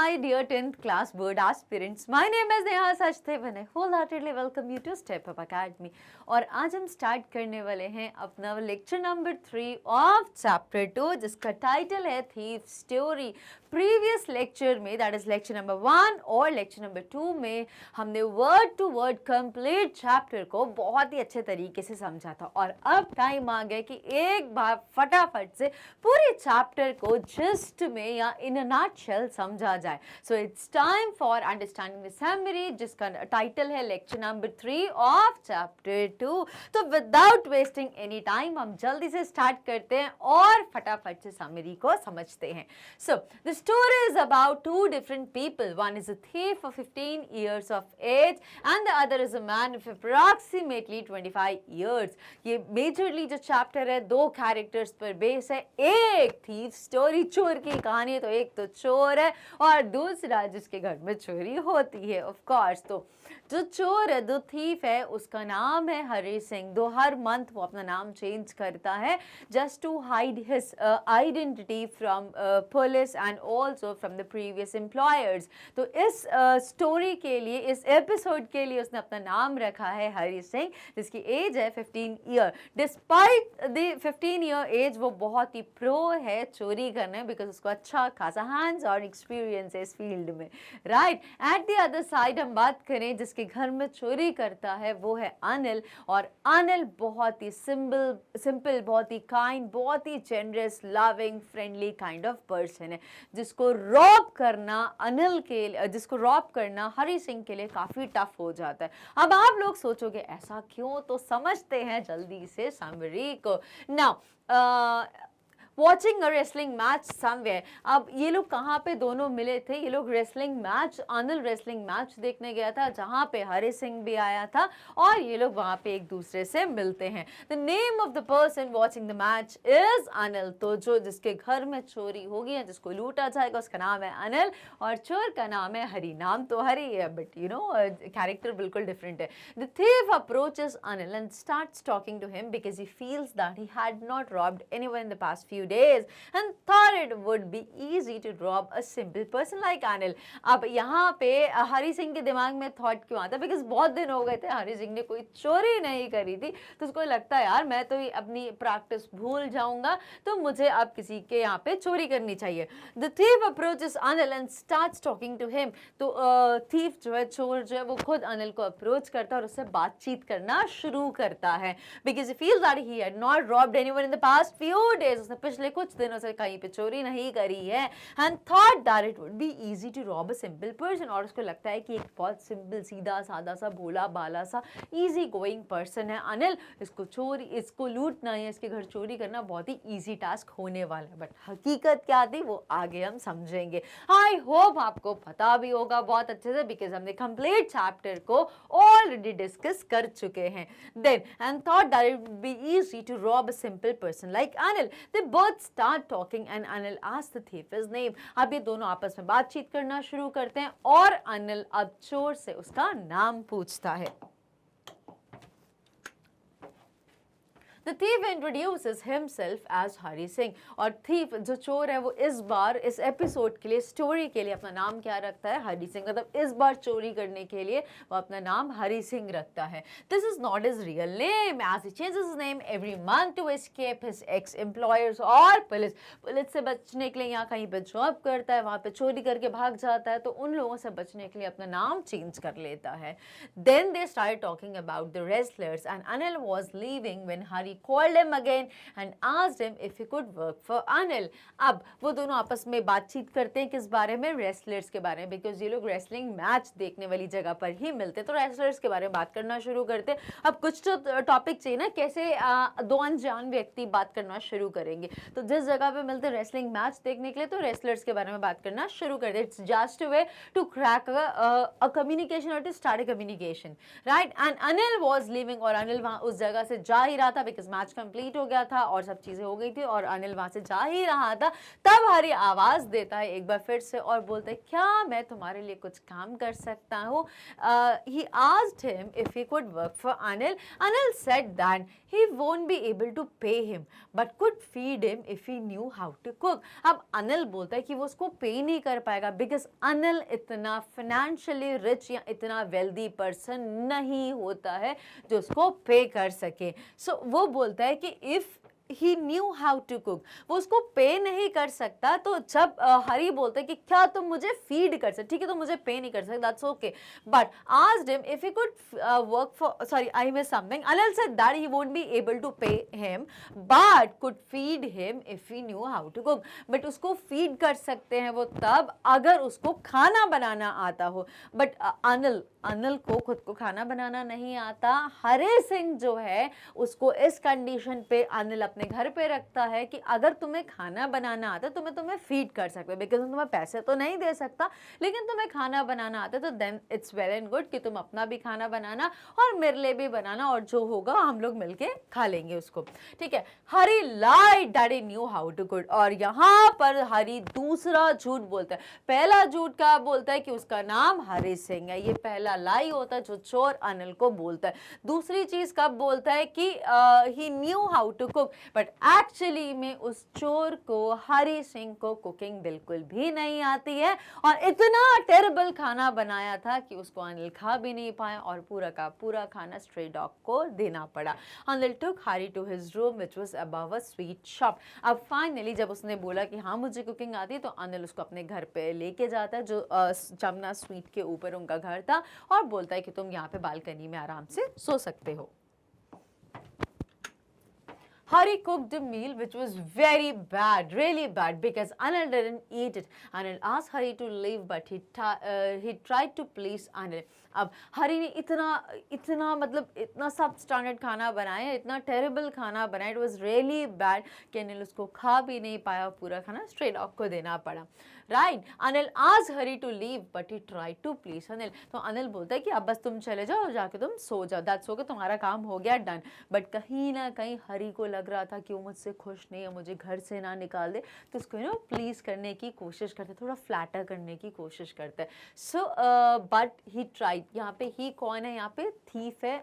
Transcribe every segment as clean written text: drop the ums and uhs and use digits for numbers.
my dear 10th class board aspirants. My name is Neha Sachdev and I wholeheartedly welcome you to Step Up Academy. और आज हम start करने वाले हैं अपना लेक्चर नंबर 3 ऑफ चैप्टर 2 जिसका title है थीफ स्टोरी. प्रीवियस लेक्चर में दैट इज लेक्चर नंबर 1 और लेक्चर नंबर 2 में हमने word to word complete chapter को बहुत ही अच्छे तरीके से समझा था और अब टाइम आ गया कि एक बार फटाफट से पूरे चैप्टर को जिस्ट में या इन अ नटशेल समझा जाए. So it's time for understanding the summary जिसका टाइटल है लेक्चर नंबर 3 ऑफ चैप्टर 2. तो विदाउट वेस्टिंग एनी टाइम हम जल्दी से स्टार्ट करते हैं और फटाफट से समरी को समझते हैं. So the story is about two different people. One is a thief of 15 years of age and the other is a man of approximately 25 years. ये majorly जो chapter है दो characters पर base है. एक thief story चोर की कहानी है तो एक तो चोर है और दूसरा जिसके घर में चोरी होती है. Of course तो जो चोर है जो thief है उसका नाम है हरी सिंह. दो हर month वो अपना नाम change करता है just to hide his identity from police and also from the previous employers. तो इस स्टोरी के लिए इस एपिसोड के लिए उसने अपना नाम रखा है हरी सिंह जिसकी एज है 15 year. Despite the 15 year age वो बहुत ही प्रो है चोरी करने बिकॉज उसको अच्छा खासा हैंड्स और एक्सपीरियंस है इस फील्ड में. Right at the other side हम बात करें जिसके घर में चोरी करता है वो है अनिल. और अनिल बहुत ही सिंपल बहुत ही काइंड बहुत ही generous loving friendly kind of person है जिसको रॉब करना हरी सिंह के लिए काफी टफ हो जाता है. अब आप लोग सोचोगे ऐसा क्यों, तो समझते हैं जल्दी से समरी को. नाउ वॉचिंग अ रेसलिंग मैच समवेयर. अब ये लोग कहाँ पे दोनों मिले थे, ये लोग wrestling match Anil wrestling match देखने गया था जहाँ पे हरी सिंह भी आया था और ये लोग वहाँ पे एक दूसरे से मिलते हैं. The name of the person watching the match is Anil. तो जो जिसके घर में चोरी होगी या जिसको लूटा जाएगा उसका नाम है अनिल और चोर का नाम है हरी. नाम तो हरी है बट यू नो कैरेक्टर बिल्कुल डिफरेंट है. The thief approaches Anil and starts talking to him because he feels that he had not robbed anyone in the past few days and thought it would be easy to rob a simple person like Anil. अब यहाँ पे हरी सिंह के दिमाग में thought क्यों आता है because बहुत दिन हो गए थे हरी सिंह ने कोई चोरी नहीं करी थी तो उसको लगता है यार मैं तो अपनी प्रैक्टिस भूल जाऊंगा तो मुझे अब किसी के यहाँ पे चोरी करनी चाहिए. The thief approaches Anil and starts talking to him. तो thief जो है चोर जो है वो खुद अनिल को अप्रोच करता है और उससे बातचीत करना शुरू करता है because he feels that he had not robbed anyone in the past few days. उसने पिछले कुछ दिनों से कहीं पे चोरी नहीं करी है and thought that it would be easy to rob a simple person. और उसको लगता है कि एक बहुत सिंपल सीधा सादा सा भोला भाला सा इजी गोइंग पर्सन है अनिल. इसको लूटना या इसके घर चोरी करना बहुत ही इजी टास्क होने वाला है. बट हकीकत क्या थी वो आगे हम समझेंगे. आई होप आपको पता भी होगा बहुत अच्छे से बिकॉज हमने कंप्लीट चैप्टर को ऑलरेडी डिस्कस कर चुके हैं. Then and thought that it would be easy to rob a simple person like Anil. They both start talking and Anil asks the thief his name. अब ये दोनों आपस में बातचीत करना शुरू करते हैं और अनिल अब चोर से उसका नाम पूछता है. The thief introduces himself as Hari Singh. और thief जो चोर है वो इस बार इस एपिसोड के लिए स्टोरी के लिए अपना नाम क्या रखता है हरी सिंह. मतलब इस बार चोरी करने के लिए वो अपना नाम हरी सिंह रखता है. This is not his real name as he changes his name every month to escape his ex-employers और पुलिस से बचने के लिए यहाँ कहीं पे जॉब करता है वहाँ पे चोरी करके भाग जाता है तो उन लोगों से बचने के लिए अपना नाम चेंज कर लेता है. Then they started talking about the wrestlers and Anil was leaving when Hari called him again and asked him if he could work for Anil. अब वो दोनों आपस में बातचीत करते हैं किस बारे में, रेसलर्स के बारे में बिकॉज ये लोग रेसलिंग मैच देखने वाली जगह पर ही मिलते हैं तो रेसलर्स के बारे में बात करना शुरू करते हैं. अब कुछ तो टॉपिक चाहिए ना कैसे दो अनजान व्यक्ति बात करना शुरू करेंगे तो जिस जगह पे मिलते हैं रेसलिंग मैच देखने के लिए तो रेसलर्स के बारे में बात करना शुरू करते हैं. It's just a way to crack a communication और to start a communication right. And Anil was living और अनिल वहाँ उस जगह से जा ही रहा था बिकॉज बिकॉज मैच कंप्लीट हो गया था और सब चीज़ें हो गई थी और अनिल वहाँ से जा ही रहा था, तब हरी आवाज़ देता है एक बार फिर से और बोलता है क्या मैं तुम्हारे लिए कुछ काम कर सकता हूँ. He asked him if he could work for Anil. Anil said that he won't be able to pay him but could feed him if he knew how to cook. अब अनिल बोलता है कि वो उसको पे नहीं कर पाएगा बिकॉज अनिल इतना फाइनेंशियली रिच या इतना वेल्दी पर्सन नहीं होता है जो उसको पे कर सके. सो वो बोलता है कि if he knew how to cook, वो उसको पे नहीं कर सकता. तो जब हरी बोलते हैं कि क्या तुम मुझे फीड कर सकते, ठीक है तो मुझे पे नहीं कर सकते, that's okay, but asked him if he could work for, sorry I miss something, Anil said that he won't be able to pay him but could feed him if he knew how to cook. But उसको feed कर सकते हैं वो तब अगर उसको खाना बनाना आता हो. बट अनिल को खुद को खाना बनाना नहीं आता. हरी सिंह जो है उसको इस कंडीशन पे अनिल अपने घर पे रखता है कि अगर तुम्हें खाना बनाना आता तो मैं तुम्हें फीड कर सकता, बिकॉज तुम्हें पैसे तो नहीं दे सकता लेकिन तुम्हें खाना बनाना आता तो then it's well and good कि तुम अपना भी खाना बनाना और मेरे लिए भी बनाना और जो होगा हम लोग मिलके खा लेंगे उसको. ठीक है. Hari lied that he knew how to cook. और यहाँ पर हरी दूसरा झूठ बोलता है. पहला झूठ क्या बोलता है कि उसका नाम हरी सिंह है, ये पहला लाई होता है जो चोर अनिल को बोलता है. दूसरी चीज कब बोलता है कि he knew how to cook, but actually में उस चोर को हरी सिंह को कुकिंग बिल्कुल भी नहीं आती है और इतना टेरेबल खाना बनाया था कि उसको अनिल खा भी नहीं पाया और पूरा का पूरा खाना स्ट्रे डॉग को देना पड़ा. Anil took Hari to his room which was above a sweet shop. अब फाइनली जब उसने बोला कि हाँ मुझे कुकिंग आती है तो अनिल उसको अपने घर पे लेके जाता है जो जमुना स्वीट के ऊपर उनका घर था और बोलता है कि तुम यहाँ पे बालकनी में आराम से सो सकते हो. Hari cooked a meal which was very bad, really bad, because Anil didn't eat it. Anil asked Hari to leave, but he tried to please Anil. अब हरी ने इतना मतलब इतना सब स्टैंडर्ड खाना बनाया, इतना टेरेबल खाना बनाया, इट वाज रियली बैड कि अनिल उसको खा भी नहीं पाया, पूरा खाना स्ट्रे डॉग को देना पड़ा. Right. Anil asked Hari to leave but he tried to please Anil. तो अनिल बोलता है कि अब बस तुम चले जाओ और जाके तुम सो जाओ, दैट्स ओके, तुम्हारा काम हो गया, डन. बट कहीं ना कहीं हरी को लग रहा था कि वो मुझसे खुश नहीं है, मुझे घर से ना निकाल दे, तो उसको प्लीज करने की कोशिश करते, थोड़ा फ्लैटर करने की कोशिश करते. So but he tried. यहाँ पे ही कौन है, यहाँ पे थीफ है,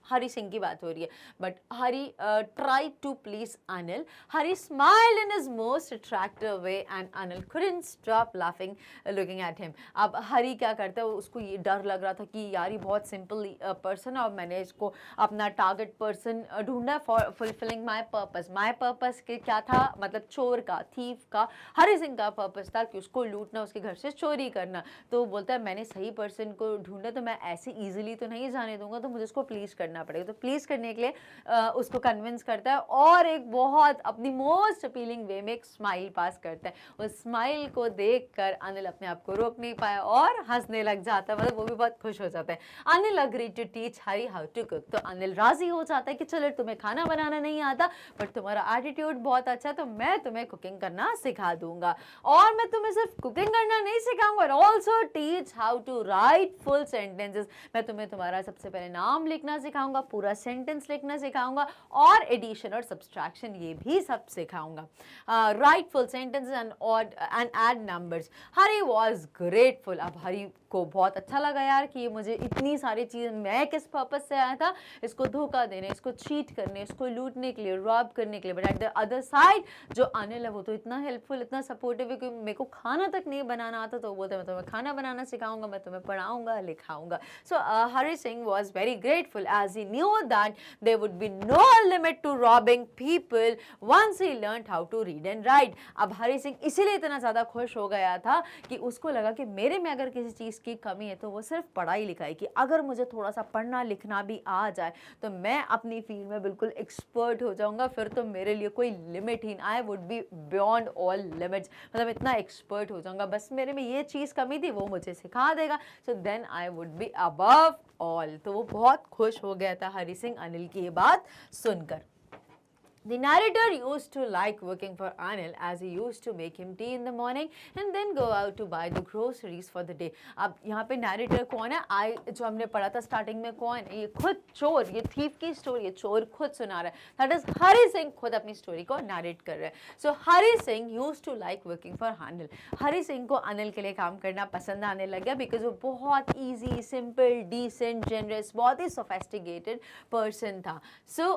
हरी सिंह की बात हो रही है. But Hari tried to please Anil. Hari smiled in his most attractive way and Anil couldn't stop laughing looking at him. अब हरी क्या करता है, उसको ये डर लग रहा था कि यार ये बहुत सिंपल पर्सन है और मैंने इसको अपना टारगेट पर्सन ढूंढा for fulfilling my purpose. My purpose के क्या था, मतलब चोर का, थीफ का, हरी सिंह का पर्पस था कि उसको लूटना, उसके घर से चोरी करना. तो वो बोलता है मैंने सही पर्सन को ढूंढा तो मैं ऐसे ईजिली तो नहीं जाने दूंगा, तो मुझे उसको प्लीज करना पड़ेगा. तो प्लीज करने के लिए उसको कन्विंस करता है और एक बहुत अपनी मोस्ट अपीलिंग वे में एक स्माइल पास करता है. उस स्माइल को देखकर अनिल अपने आप को रोक नहीं पाया और हंसने लग जाता है, मतलब वो भी बहुत खुश हो जाता है. Anil agree to teach Hari how to cook. तो अनिल राजी हो जाता है कि चलो तुम्हें खाना बनाना नहीं आता बट तुम्हारा एटीट्यूड बहुत अच्छा है तो मैं तुम्हें कुकिंग करना सिखा दूंगा. और मैं तुम्हें सिर्फ कुकिंग करना नहीं सिखाऊंगा, also teach how to write full sentences. मैं तुम्हें तुम्हारा सबसे पहले नाम लिखना सिखाऊंगा, पूरा सेंटेंस लिखना सिखाऊंगा और एडिशन और सब्सट्रैक्शन ये भी सब सिखाऊंगा. Right full sentences and add numbers. Hari was grateful. अब हरी को बहुत अच्छा लगा यार कि मुझे इतनी सारी चीज़ें, मैं किस पर्पस से आया था, इसको धोखा देने, इसको चीट करने, इसको लूटने के लिए, रॉब करने के लिए. But at the other side जो अनिल है वो तो इतना हेल्पफुल, इतना सपोर्टिव है कि मेरे को खाना तक नहीं बनाना आता तो वो बोलते मैं तुम्हें खाना बनाना सिखाऊंगा, मैं तुम्हें पढ़ाऊंगा, लिखाऊंगा. So Hari Singh was very grateful as he knew that there would be no limit to robbing people once he learned how to read and write. अब हरी सिंह इसीलिए इतना ज़्यादा खुश हो गया था कि उसको लगा कि मेरे में अगर किसी चीज़ की कमी है तो वो सिर्फ पढ़ाई लिखाई की. अगर मुझे थोड़ा सा पढ़ना लिखना भी आ जाए तो मैं अपनी फील्ड में बिल्कुल एक्सपर्ट हो जाऊंगा, फिर तो मेरे लिए कोई limit he, I would B beyond all limits, मतलब इतना एक्सपर्ट हो जाऊंगा. बस मेरे में ये चीज़ कमी थी वो मुझे सिखा देगा, so then I would be above all. तो वो बहुत खुश हो गया था हरी सिंह अनिल की ये बात सुनकर. The narrator used to like working for Anil as he used to make him tea in the morning and then go out to buy the groceries for the day. अब यहाँ पे narrator कौन है? जो हमने पढ़ा था स्टार्टिंग में कौन है? ये खुद चोर, ये थीफ की स्टोरी है, चोर खुद सुना रहा है. That is हरी सिंह खुद अपनी स्टोरी को narrate कर रहा है. So Hari Singh used to like working for Anil. Hari Singh को अनिल के लिए काम करना पसंद आने लग गया because वो बहुत easy, simple, decent, generous, बहुत ही sophisticated person था. So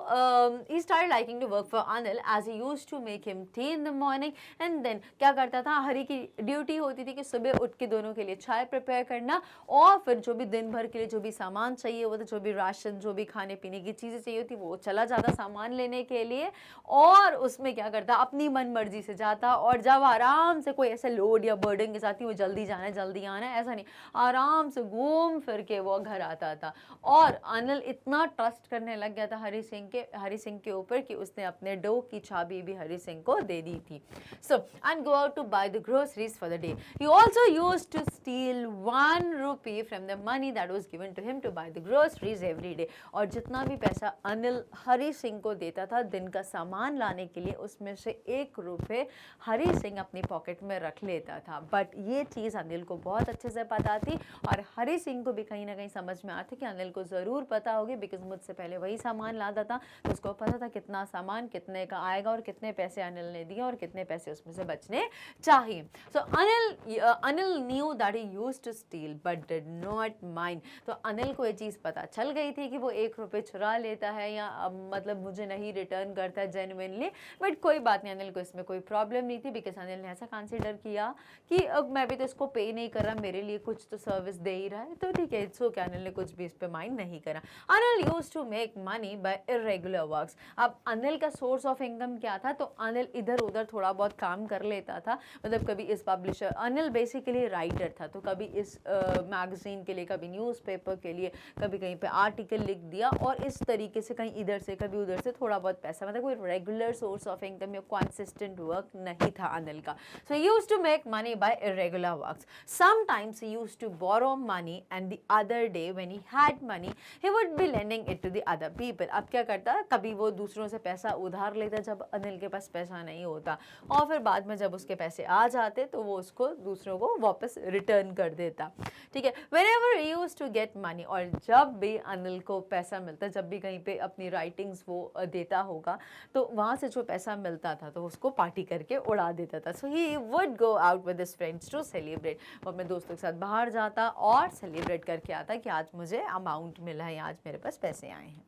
he started liking to work for Anil as he used to make him tea in the morning and then क्या करता था, हरी की ड्यूटी होती थी कि सुबह उठ के दोनों के लिए चाय प्रिपेयर करना और फिर जो भी दिन भर के लिए जो भी सामान चाहिए होता, जो भी राशन, जो भी खाने पीने की चीज़ें चाहिए होती, वो चला जाता सामान लेने के लिए और उसमें क्या करता, अपनी मन मर्जी से जाता और जब आराम से कोई ऐसे लोड या बर्डन के साथ ही वो जल्दी जाना है जल्दी आना है ऐसा नहीं, आराम से घूम फिर के वो घर आता था. और अनिल इतना ट्रस्ट करने लग गया था हरी सिंह के ऊपर कि उसने अपने डो की चाबी भी हरी सिंह को दे दी थी. So and go out to buy the groceries for the day. He also used to steal 1 rupee from the money that was given to him to buy the groceries every day. और जितना भी पैसा अनिल हरी सिंह को देता था दिन का सामान लाने के लिए, उसमें से 1 रुपये हरी सिंह अपनी पॉकेट में रख लेता था. बट ये चीज़ अनिल को बहुत अच्छे से पता थी और हरी सिंह को भी कहीं ना कहीं समझ में आता कि अनिल को ज़रूर पता होगी बिकॉज मुझसे पहले वही सामान लाता था, तो उसको पता था कितना सामान कितने का आएगा और कितने पैसे अनिल ने दिए और कितने पैसे उसमें से बचने चाहिए. So Anil knew that he used to steal but did not mind. तो अनिल को ये चीज़ पता चल गई थी कि वो 1 रुपये चुरा लेता है या मतलब मुझे नहीं रिटर्न करता है जेन्युइनली, बट कोई बात नहीं, अनिल को इसमें कोई प्रॉब्लम नहीं थी बिकॉज अनिल ने ऐसा कंसिडर किया कि अब मैं भी तो इसको पे नहीं कर रहा, मेरे लिए कुछ तो सर्विस दे ही रहा है, तो ठीक है, इट्स ओके. अनिल ने कुछ भी इस पे माइंड नहीं करा. Anil used to make money by irregular works. अब अनिल का सोर्स ऑफ इनकम क्या था, तो अनिल इधर उधर थोड़ा बहुत काम कर लेता था. मतलब कभी इस पब्लिशर, अनिल बेसिकली राइटर था, तो कभी इस मैगजीन के लिए, कभी न्यूज़पेपर के लिए, कभी कहीं पे आर्टिकल लिख दिया और इस तरीके से कहीं इधर से कभी उधर से थोड़ा बहुत पैसा, मतलब कोई रेगुलर सोर्स ऑफ इनकम या कंसिस्टेंट वर्क नहीं था अनिल का. So he used to make money by irregular works. Sometimes he used to borrow money and the other day when he had money he would be lending it to the other people. अब क्या करता, कभी वो दूसरों से पैसा उधार लेता जब अनिल के पास पैसा नहीं होता और फिर बाद में जब उसके पैसे आ जाते तो वो उसको दूसरों को वापस रिटर्न कर देता. ठीक है, whenever he used to get money, और जब भी अनिल को पैसा मिलता, जब भी कहीं पे अपनी राइटिंग्स वो देता होगा तो वहाँ से जो पैसा मिलता था तो उसको पार्टी करके उड़ा देता था. So he would go out with his friends to celebrate. वो अपने दोस्तों के साथ बाहर जाता और सेलिब्रेट करके आता कि आज मुझे अमाउंट मिला है, आज मेरे पास पैसे आए हैं.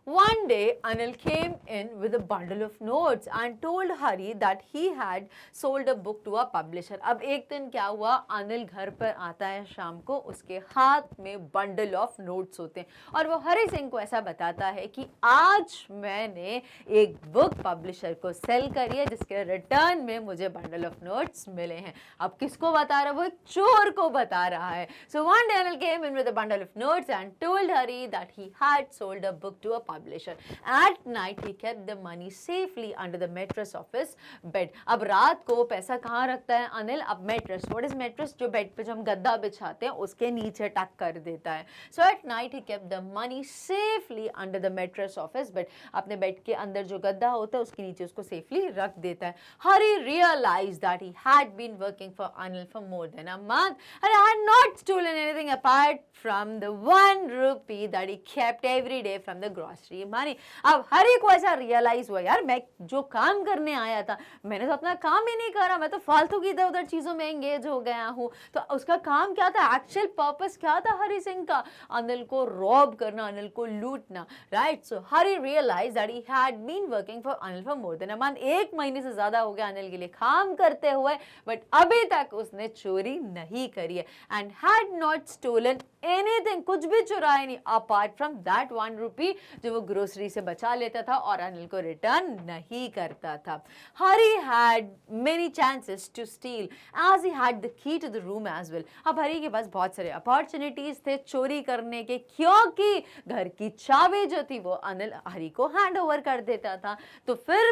One day, Anil came in with a bundle of notes and told Hari that he had sold a book to a publisher. अब एक दिन क्या हुआ, अनिल घर पर आता है शाम को, उसके हाथ में बंडल ऑफ नोट्स होते हैं और वो हरी सिंह को ऐसा बताता है कि आज मैंने एक बुक पब्लिशर को सेल करी है जिसके रिटर्न में मुझे बंडल ऑफ नोट्स मिले हैं. अब किसको बता रहा है, वो एक चोर को बता रहा है. So one day Anil came in with a bundle of notes and told Hari that he had sold a book to a publisher. At night he kept the money safely under the mattress of his bed. अब रात को पैसा कहाँ रखता है अनिल, अब mattress, what is mattress, जो bed पे जो हम गद्दा बिछाते हैं उसके नीचे टक कर देता है. So at night he kept the money safely under the mattress of his bed. अपने बेड के अंदर जो गद्दा होता है उसके नीचे उसको सेफली रख देता है. Hari realized that he had been working for Anil for more than a month and had not stolen anything apart from the 1 rupee that he kept every day from the grocery money. अब हरी को ऐसा realise हुआ, यार मैं जो काम करने आया था मैंने तो अपना काम ही नहीं करा, मैं तो फालतू की इधर उधर चीजों में एंगेज हो गया हूँ. तो उसका काम क्या था, एक्चुअल पर्पस क्या था हरी सिंह का, अनिल को रॉब करना, अनिल को लूटना. Right, so Hari realise that he had been working for Anil for more than a month. 1 महीने से ज्यादा हो गया अनिल के लिए काम करते हुए, बट अभी तक उसने चोरी नहीं करी है. And had not stolen anything, कुछ भी चुराया नहीं अपार्ट फ्रॉम दैट 1 रुपी जो वो ग्रोसरी से बचा लेता था और अनिल को रिटर्न नहीं करता था. Hari had many chances to steal as he had the key to the room as well. अब हरी के पास बहुत सारे अपॉर्चुनिटीज थे चोरी करने के, क्योंकि घर की चाबी जो थी वो अनिल हरी को हैंड ओवर कर देता था. तो फिर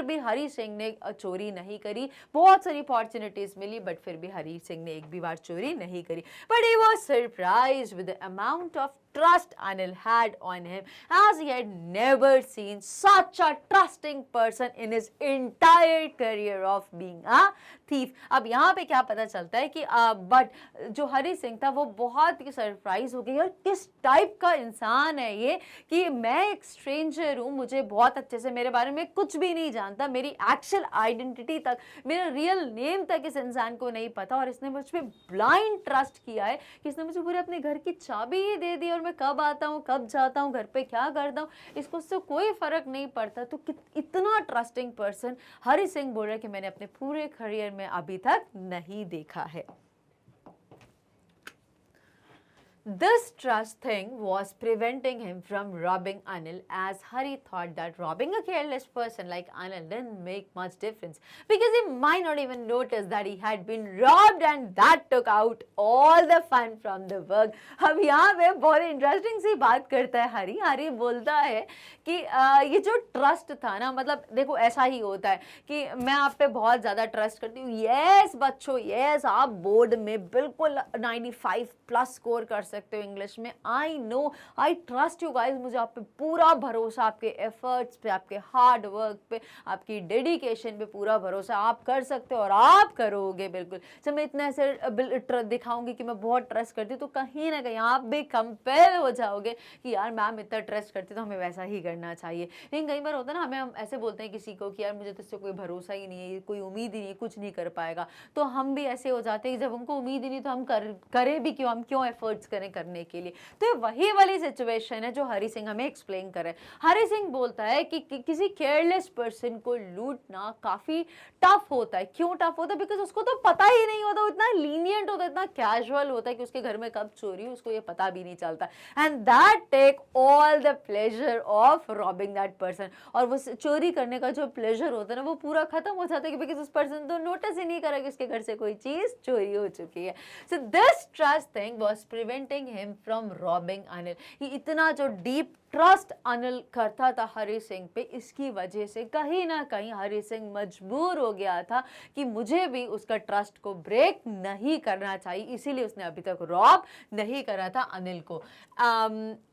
भी हरी सिंह ने चोरी नहीं करी. बहुत सारी अपॉर्चुनिटीज मिली बट फिर भी हरी सिंह ने एक भी बार चोरी नहीं करी. But he was surprised with the amount of trust Anil had on him as he had never seen such a trusting person in his entire career of being a thief. अब यहाँ पे क्या पता चलता है कि बट जो हरी सिंह था वो बहुत ही सरप्राइज हो गई और किस टाइप का इंसान है ये कि मैं एक स्ट्रेंजर हूँ, मुझे बहुत अच्छे से मेरे बारे में कुछ भी नहीं जानता, मेरी एक्चुअल आइडेंटिटी तक, मेरा रियल नेम तक इस इंसान को नहीं पता और इसने मुझ पर ब्लाइंड ट्रस्ट किया है कि इसने मुझे पूरे अपने घर की चाबी ही दे दी और मैं कब आता हूँ कब जाता हूँ घर पे क्या करता हूँ इसको उससे कोई फर्क नहीं पड़ता। तो इतना ट्रस्टिंग पर्सन हरी सिंह बोल रहा है कि मैंने अपने पूरे करियर में अभी तक नहीं देखा है। This trust thing was preventing him from robbing Anil, as Hari thought that robbing a careless person like Anil didn't make much difference because he might not even notice that he had been robbed, and that took out all the fun from the work. अब यहाँ पे बहुत interesting सी बात करता है हरी। हरी बोलता है कि ये जो ट्रस्ट था ना, मतलब देखो ऐसा ही होता है कि मैं आप पे बहुत ज़्यादा ट्रस्ट करती हूँ, यस बच्चों यस, आप बोर्ड में बिल्कुल 95 प्लस स्कोर कर सकते हो इंग्लिश में, I know I trust you guys, मुझे आप पे पूरा भरोसा, आपके एफर्ट्स पे, आपके हार्ड वर्क पे, आपकी डेडिकेशन पे पूरा भरोसा, आप कर सकते हो और आप करोगे बिल्कुल। जब मैं इतना ऐसे दिखाऊंगी कि मैं बहुत ट्रस्ट करती हूँ तो कहीं ना कहीं आप भी कंपेयर हो जाओगे कि यार मैम इतना ट्रस्ट करती तो हमें वैसा ही करना चाहिए। लेकिन कई बार होता है ना, हम ऐसे बोलते हैं किसी को कि यार मुझे तुझसे कोई भरोसा ही नहीं है, कोई उम्मीद ही नहीं है, कुछ नहीं कर पाएगा, तो हम भी ऐसे हो जाते हैं कि जब हमको उम्मीद ही नहीं तो हम करें भी क्यों, हम क्यों एफर्ट्स करें करने के लिए। तो ये वही वाली सिचुएशन है जो हरी सिंह हमें एक्सप्लेन करे। हरी सिंह बोलता है कि किसी केयरलेस पर्सन को लूटना काफी टफ होता है। क्यों टफ होता है? बिकॉज उसको तो पता ही नहीं होता, वो इतना लीनियंट होता है, इतना कैजुअल होता है कि उसके घर में कब चोरी हो उसको ये पता भी नहीं चलता, and that take all the pleasure of robbing that person. और वो चोरी करने का जो प्लेजर होता है ना वो पूरा खत्म हो जाता है कि बिकॉज उस पर्सन तो नोटिस ही नहीं करा कि उसके घर से कोई चीज चोरी हो चुकी है। So this trust thing was preventing him from robbing Anil. ये इतना जो डीप ट्रस्ट अनिल करता था हरी सिंह पे, इसकी वजह से कहीं ना कहीं हरी सिंह मजबूर हो गया था कि मुझे भी उसका ट्रस्ट को ब्रेक नहीं करना चाहिए, इसीलिए उसने अभी तक रॉब नहीं करा था अनिल को।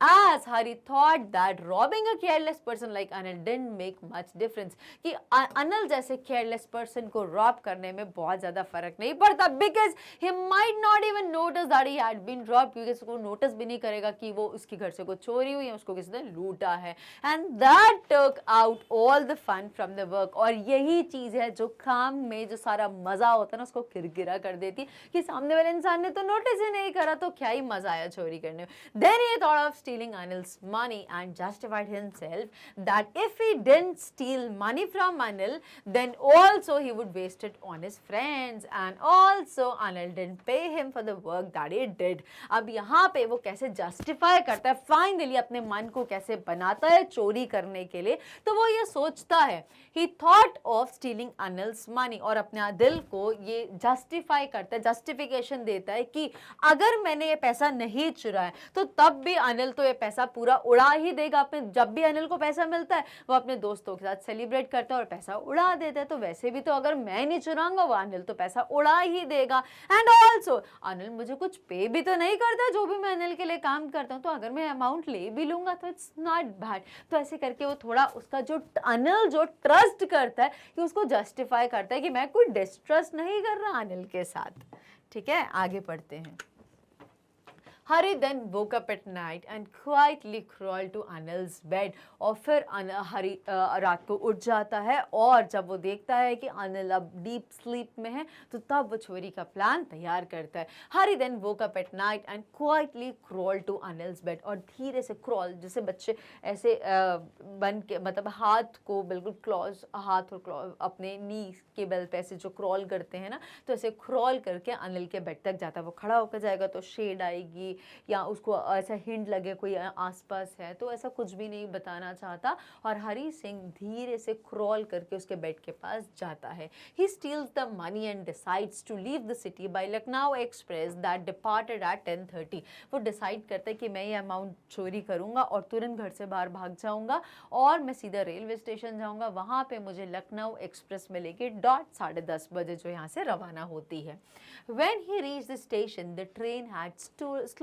as Hari thought that robbing a careless person like Anil didn't make much difference, कि अनिल जैसे केयरलेस पर्सन को रॉब करने में बहुत ज्यादा फर्क नहीं पड़ता, because he might not even notice that he had been robbed, क्योंकि उसको नोटिस भी नहीं करेगा कि वो उसके घर से कुछ चोरी हुई है, उसको किसी ने लूटा है, and that took out all the fun from the work. और यही चीज है जो काम में जो सारा मजा होता है ना उसको किरकिरा कर देती, कि सामने वाले इंसान ने तो नोटिस ही नहीं करा तो क्या ही मजा आया चोरी करने में। Then he thought of stealing Anil's money and justified himself that if he didn't steal money from Anil, then also he would waste it on his friends, and also Anil didn't pay him for the work that he did. अब यहाँ पे वो कैसे justify करता है, finally अपने मन को कैसे बनाता है चोरी करने के लिए, तो वो ये सोचता है, he thought of stealing Anil's money, और अपने दिल को ये जस्टिफाई करता है, जस्टिफिकेशन देता है कि अगर मैंने ये पैसा नहीं चुराया तो तब भी अनिल तो ये पैसा पूरा उड़ा ही देगा। अपने जब भी अनिल को पैसा मिलता है वो अपने दोस्तों के साथ सेलिब्रेट करता है और पैसा उड़ा देता है, तो वैसे भी तो अगर मैं नहीं चुराऊंगा वो अनिल तो पैसा उड़ा ही देगा। एंड ऑल्सो अनिल मुझे कुछ पे भी तो नहीं करता जो भी मैं अनिल के लिए काम करता हूँ, तो अगर मैं अमाउंट ले भी लूंगा तो इट्स नॉट बैड। तो ऐसे करके वो थोड़ा उसका जो अनिल जो ट्रस्ट करता है कि उसको जस्टिफाई करता है कि मैं कोई डिस्ट्रस्ट नहीं कर रहा अनिल के साथ। ठीक है, आगे पढ़ते हैं। Hari then woke up at night and quietly crawled to Anil's bed, और फिर हरी रात को उठ जाता है और जब वो देखता है कि अनिल अब डीप स्लीप में है तो तब वो चोरी का प्लान तैयार करता है। Hari then woke up at night and quietly crawled to Anil's bed, और धीरे से क्रॉल, जैसे बच्चे ऐसे बन के मतलब हाथ को बिल्कुल क्लॉज, हाथ और क्लॉज अपने नी के बल पे ऐसे जो क्रॉल करते हैं ना, तो ऐसे क्रॉल करके अनिल के बेड तक जाता है। वो खड़ा होकर जाएगा तो शेड आएगी या उसको ऐसा हिंट लगे कोई आसपास है, तो ऐसा कुछ भी नहीं बताना चाहता, और हरी सिंह धीरे से क्रॉल करके उसके बेड के पास जाता है। He steals the money and decides to leave the city by Lucknow Express that departed at 10:30. वो डिसाइड करता है कि मैं ये अमाउंट चोरी करूंगा और तुरंत घर से बाहर भाग जाऊंगा और मैं सीधा रेलवे स्टेशन जाऊंगा, वहां पे मुझे लखनऊ एक्सप्रेस में लेके डॉट 10:30 बजे जो यहाँ से रवाना होती है। When he reached the station, the train had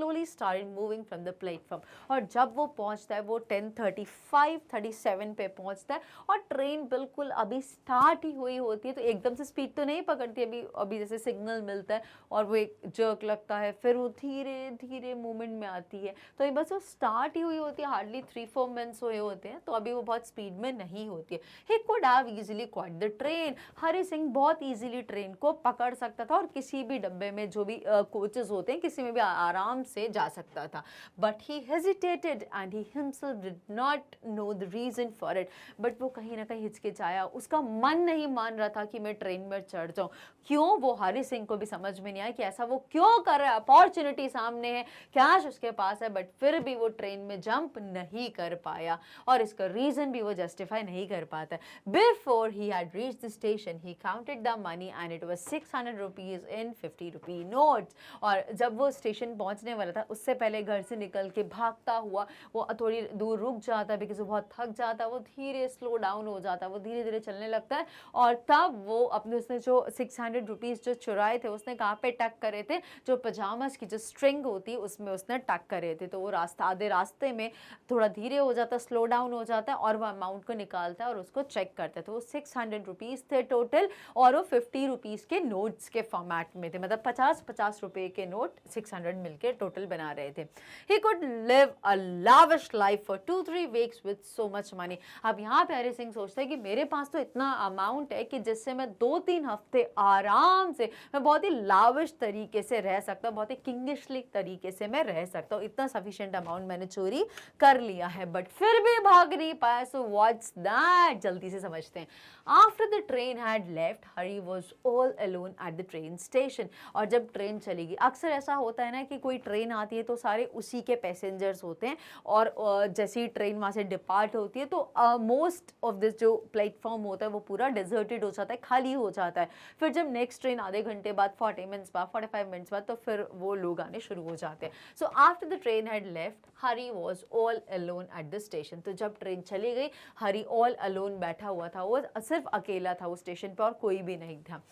slowly started moving from the platform. और जब वो पहुंचता है वो 10:35-37 पे पहुंचता है और ट्रेन बिल्कुल अभी स्टार्ट ही हुई होती है, तो एकदम से स्पीड तो नहीं पकड़ती, अभी अभी जैसे सिग्नल मिलता है और वो एक जर्क लगता है, फिर वो धीरे धीरे मूवमेंट में आती है। तो ये बस वो स्टार्ट ही हुई होती है, हार्डली 3-4 मिनट्स हुए होते हैं, तो अभी वो बहुत स्पीड में नहीं होती है। He could have easily caught the train, Hari Singh बहुत इजीली ट्रेन को पकड़ सकता था और किसी भी डब्बे में जो भी कोचेस होते हैं किसी में भी आराम से जा सकता था। But he hesitated and he himself did not know the reason for it. But वो कहीं ना कहीं हिचकिचाया, उसका मन नहीं मान रहा था कि मैं ट्रेन में चढ़ जाऊं। क्यों, वो हरी सिंह को भी समझ में नहीं आया कि ऐसा वो क्यों कर रहा है, अपॉर्चुनिटी सामने है, कैश उसके पास है, बट फिर भी वो ट्रेन में जंप नहीं कर पाया और इसका रीजन भी वो जस्टिफाई नहीं कर पाता। Before he had reached the station he counted the money and it was 600 rupees in 50 rupee notes. और जब वो स्टेशन पहुंचने वाला था उससे पहले घर से निकल के भागता हुआ वो थोड़ी दूर रुक जाता, बिकॉज वो बहुत थक जाता, वो धीरे स्लो डाउन हो जाता, वो धीरे धीरे चलने लगता है। और तब वो अपने उसने जो 600 रुपीज जो चुराए थे उसने कहाँ पे टक करे थे, जो पजामास की जो स्ट्रिंग होती है उसमें उसने टक करे थे। तो वो रास्ता आधे रास्ते में थोड़ा धीरे हो जाता, स्लो डाउन हो जाता है और वो अमाउंट को निकालता है और उसको चेक करता है। तो वो 600 रुपीज थे टोटल और वो 50 रुपीज के नोट्स के फॉर्मेट में थे, मतलब 50-50 रुपए के नोट 600 मिलके टोटल बना रहे थे। He could live a lavish life for 2-3 weeks with so much money. अब यहाँ पे हरी सिंह सोचता है कि मेरे पास तो इतना अमाउंट है कि जिससे मैं 2-3 हफ्ते आराम से मैं बहुत ही लाविश तरीके से रह सकता हूँ, बहुत ही किंगिशली तरीके से मैं रह सकता हूँ, इतना सफिशिएंट अमाउंट मैंने चोरी कर लिया है। बट फिर भी भाग नहीं पाया। सो व्हाट्स दैट, जल्दी से समझते हैं। After the train had left Hari was all alone at the train station. और जब ट्रेन चलेगी, अक्सर ऐसा होता है ना कि कोई ट्रेन आती है तो सारे उसी के पैसेंजर्स होते हैं और जैसे ही ट्रेन वहाँ से डिपार्ट होती है तो मोस्ट ऑफ दिस जो प्लेटफॉर्म होता है वो पूरा डिजर्टेड हो जाता है, खाली हो जाता है। फिर जब नेक्स्ट ट्रेन आधे घंटे बाद, 40 मिनट्स बाद, 45 मिनट्स बाद, तो फिर वो लोग आने शुरू हो जाते हैं। So after the train had left Hari was all alone at the station. तो जब ट्रेन चली गई हरी ऑल अलोन बैठा हुआ था, वो सिर्फ अकेला था, वो स्टेशन पर और कोई भी नहीं था।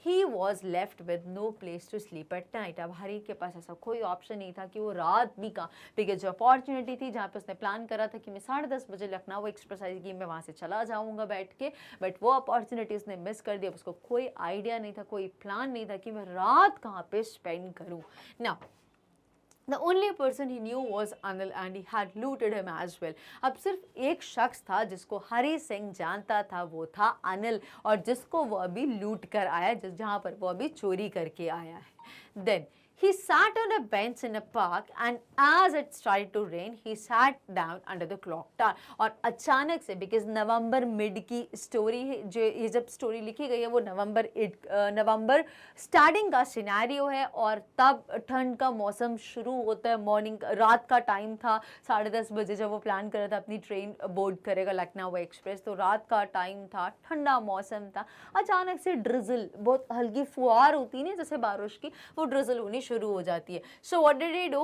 He was left with no place to sleep at night. अब हरी के पास ऐसा कोई ऑप्शन नहीं था कि वो रात भी कहाँ, बिकॉज जो अपॉर्चुनिटी थी जहाँ पे उसने प्लान करा था कि मैं 10:30 बजे लखनऊ एक्सप्रेस की मैं वहाँ से चला जाऊँगा बैठ के, बट वो अपॉर्चुनिटी उसने मिस कर दी। उसको कोई आइडिया नहीं था, कोई प्लान नहीं था कि मैं रात कहाँ पे स्पेंड करूँ। ना The only person he knew was Anil and he had looted him as well. अब सिर्फ एक शख्स था जिसको हरी सिंह जानता था, वो था अनिल, और जिसको वो अभी लूट कर आया, जहाँ पर वो अभी चोरी करके आया है। Then he sat on a bench in a park and as it started to rain he sat down under the clock tower. और अचानक से, बिकॉज नवंबर मिड की स्टोरी है, जो ये जब स्टोरी लिखी गई है वो नवंबर स्टार्टिंग का सिनेरियो है और तब ठंड का मौसम शुरू होता है। मॉर्निंग रात का टाइम था, 10:30 बजे जब वो प्लान कर रहा था अपनी ट्रेन बोर्ड करेगा लखनऊ एक्सप्रेस, तो रात का टाइम था, ठंडा मौसम था। अचानक से ड्रिजल, बहुत हल्की फुहार होती है जैसे बारिश की, वो ड्रिजल होनी शुरू हो जाती है। So what did he do?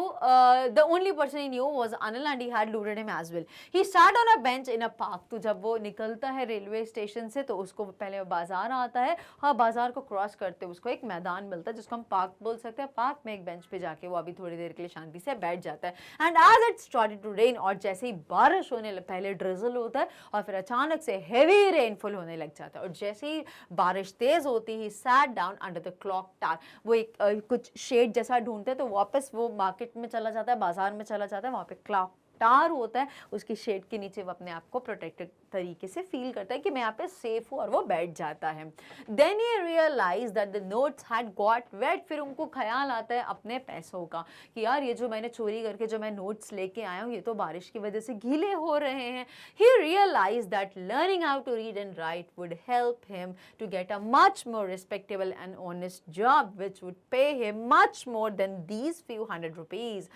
The only person he knew was Anil and he had looted him as well. He sat on a bench in a park. तो जब वो निकलता है रेलवे स्टेशन से तो उसको पहले बाजार आता है, हाँ बाजार को क्रॉस करते उसको एक मैदान मिलता है जिसको हम पार्क बोल सकते हैं। पार्क में एक बेंच पे जाके वो अभी थोड़ी देर के लिए शांति से बैठ जाता है। And as it started to rain, और जैसे ही बारिश होने पहले ड्रिजल होता है और फिर अचानक से हेवी रेनफॉल होने लग जाता है, और जैसे ही बारिश तेज होती he sat down under the clock tower. वो एक कुछ शेड जैसा ढूंढते हैं तो वापस वो मार्केट में चला जाता है, बाजार में चला जाता है, वहाँ पे क्लॉक टावर होता है, उसकी शेड के नीचे वो अपने आप को प्रोटेक्टेड तरीके से फील करता है कि मैं यहाँ पे सेफ हूँ, और वो बैठ जाता है। Then he realise that the notes had got wet. फिर उनको ख्याल आता है अपने पैसों का कि यार ये जो मैंने चोरी करके जो मैं नोट्स लेके आया हूँ ये तो बारिश की वजह से गीले हो रहे हैं। He realise that learning how to read and write would help him to get a much more respectable and honest job which would pay him much more than these few hundred rupees.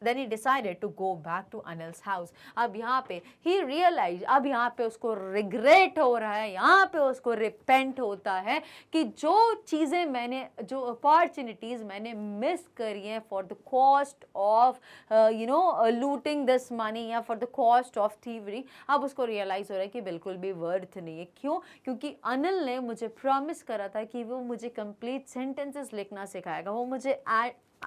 Then he decided to go back to Anil's house. अब यहाँ पे he realized, अब यहाँ पे उसको regret हो रहा है, यहाँ पे उसको repent होता है कि जो चीज़ें मैंने, जो opportunities मैंने miss करी हैं for the cost of looting this money या for the cost of thievery, अब उसको realize हो रहा है कि बिल्कुल भी worth नहीं है। क्यों? क्योंकि अनिल ने मुझे promise करा था कि वो मुझे complete sentences लिखना सिखाएगा, वो मुझे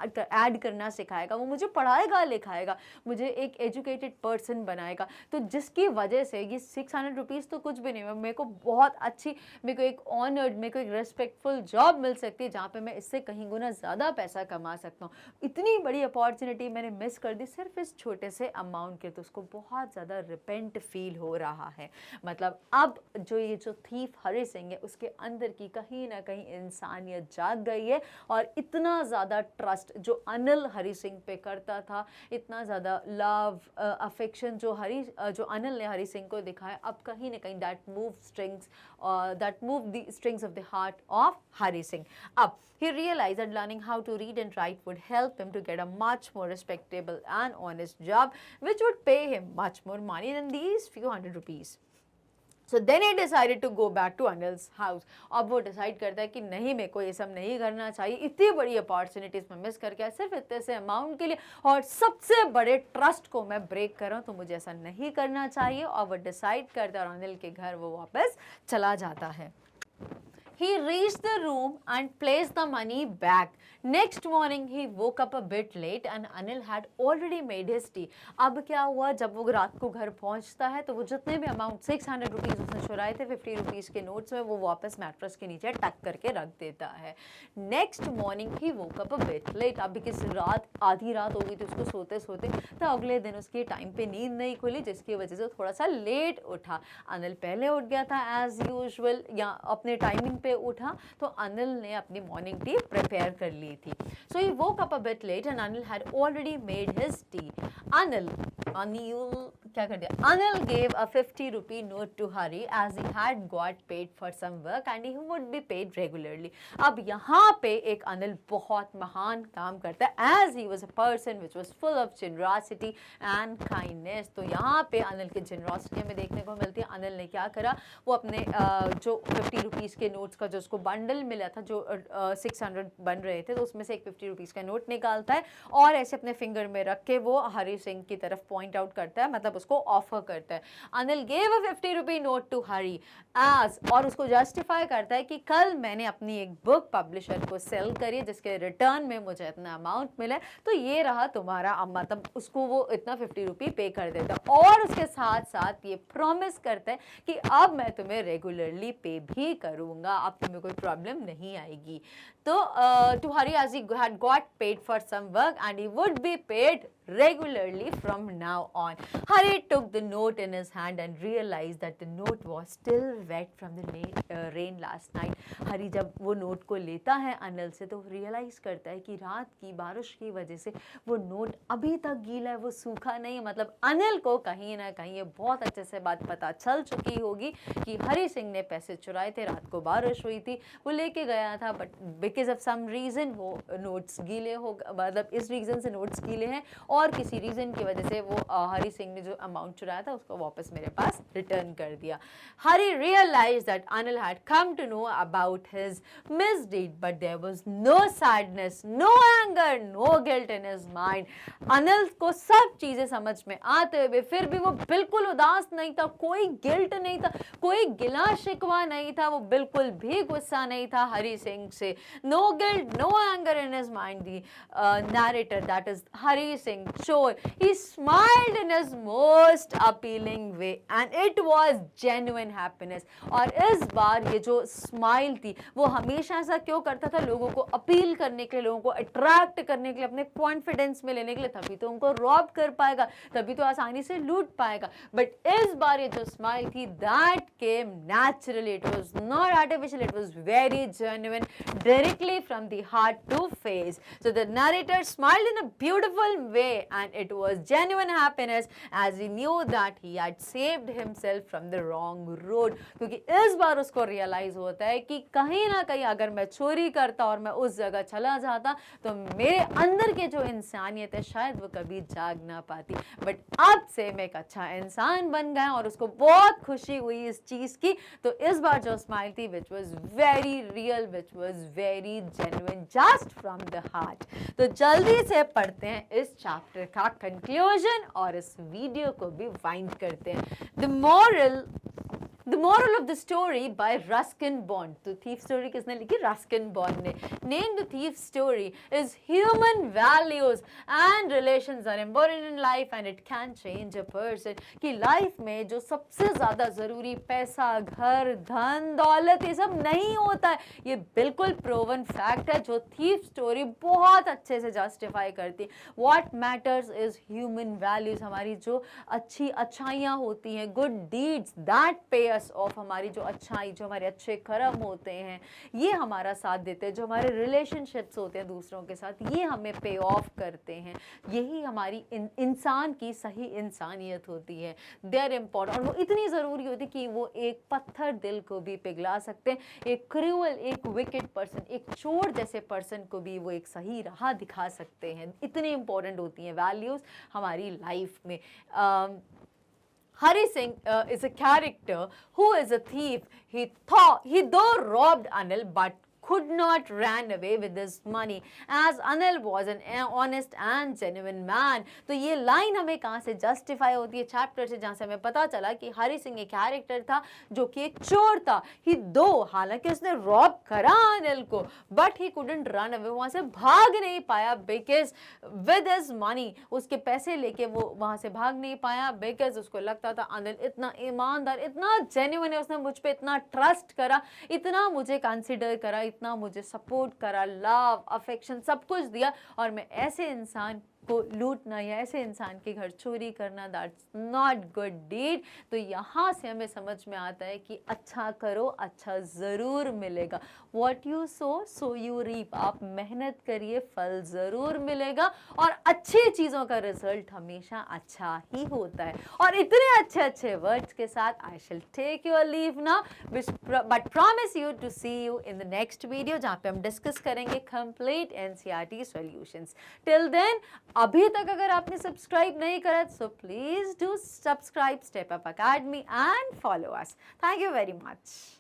ऐड करना सिखाएगा, वो मुझे पढ़ाएगा लिखाएगा, मुझे एक एजुकेटेड पर्सन बनाएगा। तो जिसकी वजह से ये 600 रुपीज़ तो कुछ भी नहीं है, मेरे को बहुत अच्छी, मेरे को एक ऑनर्ड, मेरे को एक रेस्पेक्टफुल जॉब मिल सकती है जहाँ पे मैं इससे कहीं गुना ज़्यादा पैसा कमा सकता हूँ। इतनी बड़ी अपॉर्चुनिटी मैंने मिस कर दी सिर्फ इस छोटे से अमाउंट के। तो उसको बहुत ज़्यादा रिपेंट फील हो रहा है। मतलब अब ये जो थीफ हरी सिंह है उसके अंदर की कहीं ना कहीं इंसानियत जाग गई है, और इतना ज़्यादा ट्रस्ट जो अनिल हरी सिंह पे करता था, इतना ज़्यादा लव अफेक्शन जो अनिल ने हरी सिंह को दिखाया, अब कहीं ना कहीं that move the strings of the heart of Hari Singh. अब he realized that learning how to read and write would help him to get a much more respectable and honest job, which would pay him much more money than these few hundred rupees. So then he decided to go back to Anil's house. अब वो decide करता है कि नहीं, मेरे को ये सब नहीं करना चाहिए, इतनी बड़ी अपॉर्चुनिटीज मैं मिस करके आया सिर्फ इतने से अमाउंट के लिए, और सबसे बड़े ट्रस्ट को मैं ब्रेक कर रहा हूँ, तो मुझे ऐसा नहीं करना चाहिए। और वो डिसाइड करता है और अनिल के घर वो वापस चला जाता है। He reached the room and placed the money back. Next morning he woke up a bit late and Anil had already made his tea. अब क्या हुआ, जब वो रात को घर पहुंचता है तो वो जितने भी अमाउंट 600 रुपीज़ उसने चुराए थे 50 रुपीज़ के नोट्स में, वो वापस मैट्रेस के नीचे टक करके रख देता है। Next morning he woke up a bit late. अब किस रात, आधी रात हो गई थी उसको सोते सोते, तो अगले दिन उसकी टाइम पे नींद नहीं खुली, जिसकी वजह से थोड़ा सा लेट उठा। अनिल पहले उठ गया था एज यूजुअल, या अपने टाइमिंग पे उठा, तो अनिल ने अपनी मॉर्निंग टी प्रिपेयर कर ली थी। So he woke up a bit late and Anil had already made his tea. Anil क्या कर दिया, Anil gave a 50 rupee note to Hari as he had got paid for some work and he would be paid regularly. अब यहाँ पे एक अनिल बहुत महान काम करता है, as he was a person which was full of generosity and kindness. तो यहाँ पे अनिल की generosity हमें देखने को मिलती है। अनिल ने क्या करा, वो अपने जो 50 रुपीज़ के नोट्स का जो उसको बंडल मिला था, जो 600 बन रहे थे, तो उसमें से एक 50 रुपीज़ का नोट निकालता है और ऐसे अपने फिंगर में रख के वो हरी सिंह की तरफ पॉइंट आउट करता है, मतलब उसको ऑफर करता है। Anil gave a 50 rupee note to Hari as, और उसको जस्टिफाई करता है कि कल मैंने अपनी एक बुक पब्लिशर को सेल करी जिसके रिटर्न में मुझे इतना अमाउंट मिला, तो ये रहा तुम्हारा, मतलब उसको वो इतना 50 रुपी पे कर देता है, और उसके साथ साथ ये प्रॉमिस करता है कि अब मैं तुम्हें रेगुलरली पे भी करूँगा, अब तुम्हें कोई प्रॉब्लम नहीं आएगी। तो to Hari as he had got paid for some work and he would be paid regularly from now on. Hari took the note in his hand and realized that the note was still wet from the rain last night. Hari जब वो note को लेता है अनिल से, तो realise करता है कि रात की बारिश की वजह से वो नोट अभी तक गीला है, वो सूखा नहीं। मतलब अनिल को कहीं ना कहीं ये बहुत अच्छे से बात पता चल चुकी होगी कि हरी सिंह ने पैसे चुराए थे, रात को बारिश हुई थी, वो लेके गया था, but because of some reason वो नोट्स गीले हो, मतलब इस रीज़न से नोट्स गीले हैं, और किसी रीज़न की वजह से वो हरी सिंह ने जो अमाउंट चुराया था उसको वापस मेरे पास रिटर्न कर दिया। Hari realise that Anil had come to know about his misdeed but there was no sadness, no anger, no guilt in his mind. Anil को सब चीज़ें समझ में आते हुए फिर भी वो बिल्कुल उदास नहीं था, कोई गिल्ट नहीं था, कोई गिला शिकवा नहीं था, वो बिल्कुल भी गुस्सा नहीं था हरी सिंह से। No guilt, no anger in his mind. The narrator, that is Hari Singh Chor, he smiled in his most appealing way and it was genuine happiness. और इस बार ये जो स्माइल थी वो हमेशा ऐसा क्यों करता था, लोगों को अपील करने के लिए, लोगों को अट्रैक्ट करने के लिए, अपने कॉन्फिडेंस में लेने के लिए, तभी तो उनको रॉब कर पाएगा, तभी तो आसानी से लूट पाएगा। बट इस बार ये जो स्माइल थी that came naturally, it was not artificial, it was very genuine, directly from the heart to face. So the narrator smiled in a beautiful way and it was genuine happiness as he knew that he had saved himself from the wrong road. क्योंकि इस बार उसको realise होता है कि कहीं ना कहीं अगर मैं चोरी करता और मैं उस जगह चला जाता तो मेरे अंदर के जो इंसानियत है शायद वो कभी जाग ना पाती, बट अब से मैं एक अच्छा इंसान बन गया और उसको बहुत खुशी हुई इस चीज़ की। तो इस बार जो स्माइल थी which was very real, which was very genuine, just from the heart. तो जल्दी से पढ़ते हैं इस चैप्टर का कंक्लूजन और इस वीडियो को भी वाइंड करते हैं। The the moral of the story by Ruskin Bond. तो थीफ स्टोरी किसने लिखी? रस्किन बॉन्ड ने। Name the thief story is human values and relations are important in life and it can change a person. कि life में जो सबसे ज्यादा जरूरी पैसा, घर, धन, दौलत, ये सब नहीं होता है। ये बिल्कुल प्रूवन फैक्ट है जो थीफ स्टोरी बहुत अच्छे से जस्टिफाई करती है। What matters is human values, हमारी जो अच्छाइयाँ होती हैं, गुड डीड्स दैट पे अस ऑफ, हमारी जो अच्छाई, जो हमारे अच्छे कर्म होते हैं, ये हमारा साथ देते हैं। जो हमारे रिलेशनशिप्स होते हैं दूसरों के साथ, ये हमें पे ऑफ करते हैं। यही हमारी इंसान की सही इंसानियत होती है। दे आर इम्पोर्टेंट, और वो इतनी ज़रूरी होती है कि वो एक पत्थर दिल को भी पिघला सकते हैं। एक क्रूअल, एक विकेड पर्सन, एक चोर जैसे पर्सन को भी वो एक सही राह दिखा सकते हैं। इतनी इंपॉर्टेंट होती हैं वैल्यूज़ हमारी लाइफ में। Hari Singh is a character who is a thief. He though robbed Anil, but could not ran away with his money as Anil was an honest and genuine man। तो ये line हमें कहाँ से justify होती है? Chapter से, जहाँ से हमें पता चला कि हरि सिंह एक कैरेक्टर था जो कि एक चोर था। ही दो, हालांकि उसने रॉब करा अनिल को, but he couldn't run away, वहाँ से भाग नहीं पाया बिकॉज विद हिज मनी, उसके पैसे लेके वो वहाँ से भाग नहीं पाया बिकॉज उसको लगता था अनिल इतना ईमानदार, इतना जेन्युइन है, उसने मुझ पे इतना ट्रस्ट करा, इतना मुझे कंसिडर करा, इतना मुझे सपोर्ट करा, लव, अफेक्शन सब कुछ दिया, और मैं ऐसे इंसान को लूटना या ऐसे इंसान के घर चोरी करना, दैट्स नॉट गुड डीड। तो यहाँ से हमें समझ में आता है कि अच्छा करो, अच्छा ज़रूर मिलेगा। What you sow you reap. आप मेहनत करिए, फल ज़रूर मिलेगा, और अच्छी चीज़ों का रिजल्ट हमेशा अच्छा ही होता है। और इतने अच्छे अच्छे वर्ड्स के साथ I shall take your leave now, but promise you to see you in the next video, जहाँ पे हम डिस्कस करेंगे complete NCERT solutions. Till then, अभी तक अगर आपने सब्सक्राइब नहीं करा so please do subscribe step up academy and follow us. Thank you very much.